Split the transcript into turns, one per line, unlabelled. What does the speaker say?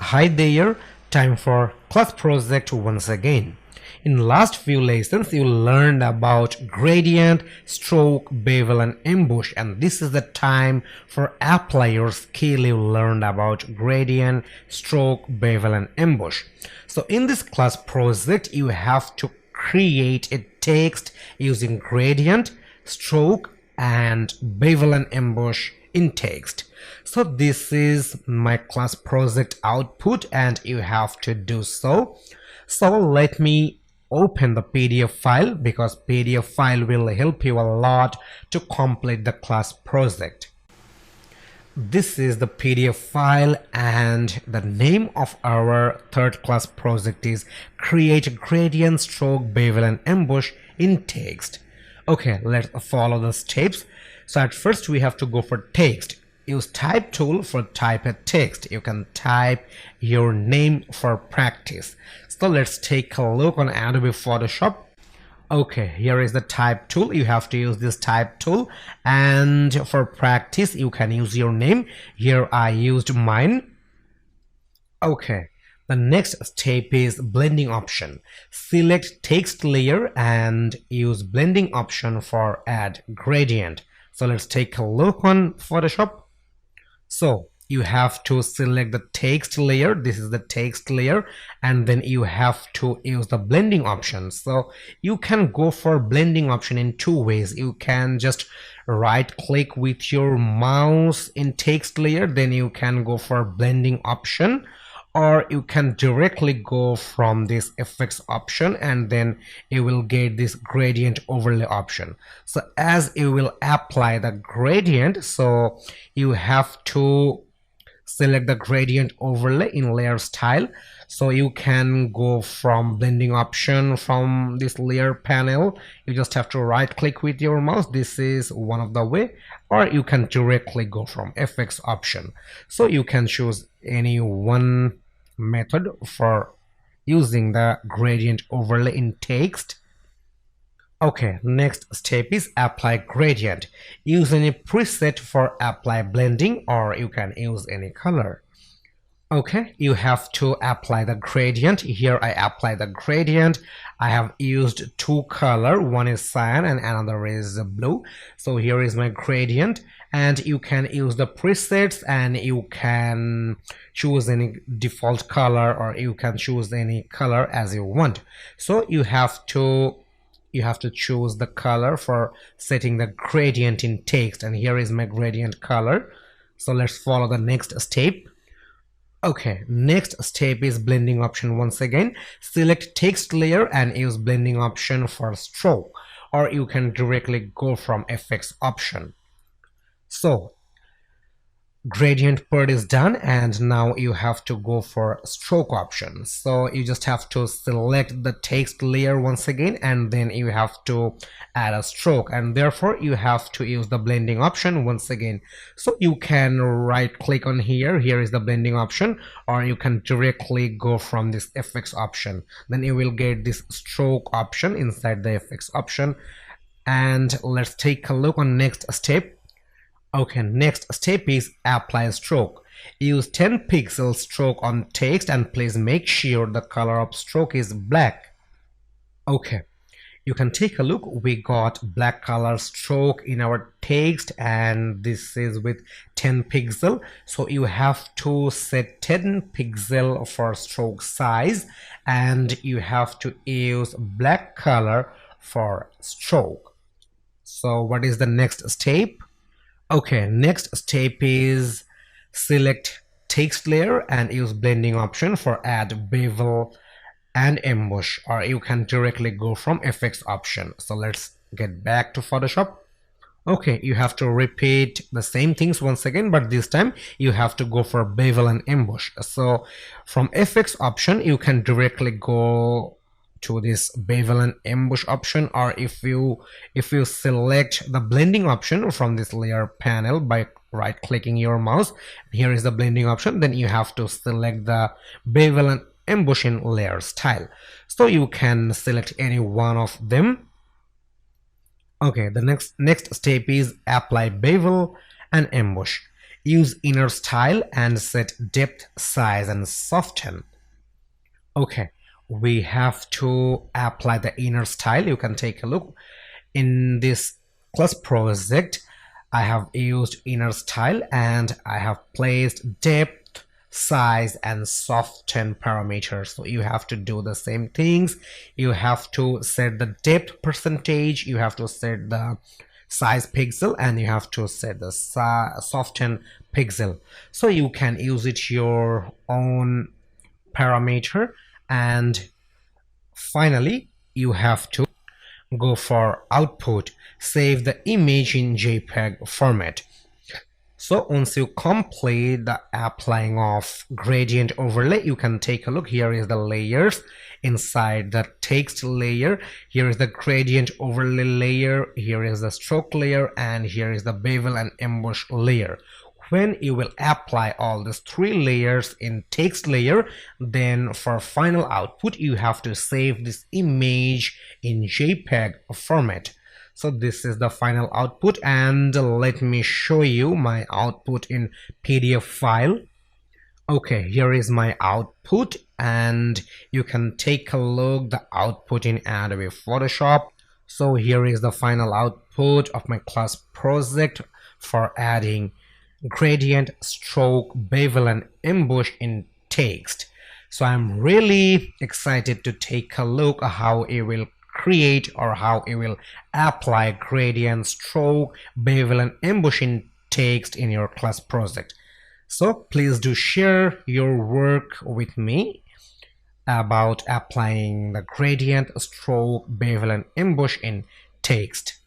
Hi there, time for class project once again. In last few lessons you learned about gradient, stroke, bevel and emboss, and this is the time for apply your skill. You learned about gradient, stroke, bevel and emboss. So in this class project you have to create a text using gradient, stroke and bevel and emboss in text. So this is my class project output and you have to do so. So let me open the PDF file because PDF file will help you a lot to complete the class project. This is the PDF file and the name of our third class project is create gradient, stroke, bevel and emboss in text. Okay, let's follow the steps. So at first we have to go for text. Use type tool for type a text. You can type your name for practice. So let's take a look on Adobe Photoshop. Okay, here is the type tool. You have to use this type tool, and for practice you can use your name. Here I used mine. Okay, the next step is blending option. Select text layer and use blending option for add gradient. So let's take a look on Photoshop. So you have to select the text layer. This is the text layer, and then you have to use the blending option. So you can go for blending option in two ways. You can just right click with your mouse in text layer, then you can go for blending option, or you can directly go from this effects option and then you will get this gradient overlay option. So as you will apply the gradient, so you have to select the gradient overlay in layer style. So you can go from blending option from this layer panel. You just have to right click with your mouse. This is one of the way, or you can directly go from effects option. So you can choose any one method for using the gradient overlay in text. Okay, next step is apply gradient. Use any preset for apply blending, or you can use any color. Okay, you have to apply the gradient. Here I apply the gradient. I have used two color, one is cyan and another is blue. So here is my gradient, and you can use the presets and you can choose any default color, or you can choose any color as you want. So you have to choose the color for setting the gradient in text, and here is my gradient color. So let's follow the next step. Okay, next step is blending option. Once again, select text layer and use blending option for stroke, or you can directly go from effects option. So gradient part is done, and now you have to go for stroke option. So you just have to select the text layer once again, and then you have to add a stroke, and therefore you have to use the blending option once again. So you can right click on here is the blending option, or you can directly go from this effects option. Then you will get this stroke option inside the effects option. And let's take a look on next step. Okay, next step is apply stroke. Use 10 pixel stroke on text, and please make sure the color of stroke is black. Okay, you can take a look. We got black color stroke in our text, and this is with 10 pixel. So you have to set 10 pixel for stroke size, and you have to use black color for stroke. So what is the next step? Okay, next step is select text layer and use blending option for add bevel and emboss, or you can directly go from effects option. So let's get back to Photoshop. Okay, you have to repeat the same things once again, but this time you have to go for bevel and emboss. So from effects option you can directly go to this bevel and emboss option, or if you select the blending option from this layer panel by right clicking your mouse, here is the blending option, then you have to select the bevel and emboss in layer style. So you can select any one of them. Okay, the next step is apply bevel and emboss. use inner style and set depth, size and soften. Okay, we have to apply the inner style. You can take a look in this class project. I have used inner style and I have placed depth, size and soften parameters. So you have to do the same things. You have to set the depth percentage, you have to set the size pixel, and you have to set the soften pixel. So you can use it your own parameter. And finally you have to go for output, save the image in JPEG format. So once you complete the applying of gradient overlay, you can take a look. Here is the layers. Inside the text layer, here is the gradient overlay layer, here is the stroke layer, and here is the bevel and emboss layer. When you will apply all these three layers in text layer, then for final output you have to save this image in JPEG format. So this is the final output, and let me show you my output in PDF file. Okay, here is my output, and you can take a look the output in Adobe Photoshop. So here is the final output of my class project for adding gradient, stroke, bevel and emboss in text. So I'm really excited to take a look how it will create or how it will apply gradient, stroke, bevel and emboss in text in your class project. So please do share your work with me about applying the gradient, stroke, bevel and emboss in text.